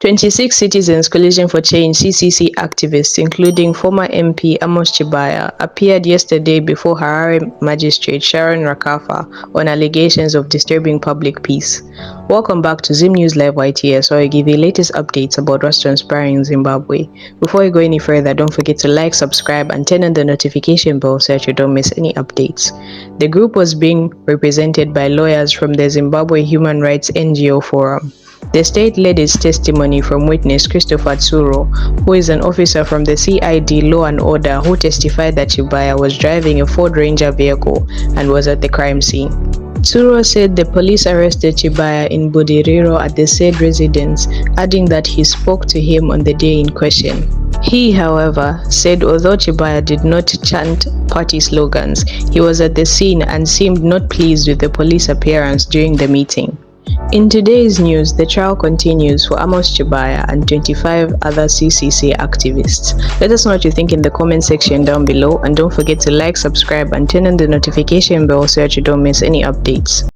26 Citizens Coalition for Change (CCC) activists, including former MP Amos Chibaya, appeared yesterday before Harare Magistrate Sharon Rakafa on allegations of disturbing public peace. Welcome back to Zim News Live YTS, where I give you latest updates about what's transpiring in Zimbabwe. Before we go any further, don't forget to like, subscribe, and turn on the notification bell so that you don't miss any updates. The group was being represented by lawyers from the Zimbabwe Human Rights NGO Forum. The state led its testimony from witness Christopher Tsuro, who is an officer from the CID Law and Order, who testified that Chibaya was driving a Ford Ranger vehicle and was at the crime scene. Tsuro said the police arrested Chibaya in Budiriro at the said residence, adding that he spoke to him on the day in question. He, however, said although Chibaya did not chant party slogans, he was at the scene and seemed not pleased with the police appearance during the meeting. In today's news, the trial continues for Amos Chibaya and 25 other CCC activists. Let us know what you think in the comment section down below, and don't forget to like, subscribe, and turn on the notification bell so that you don't miss any updates.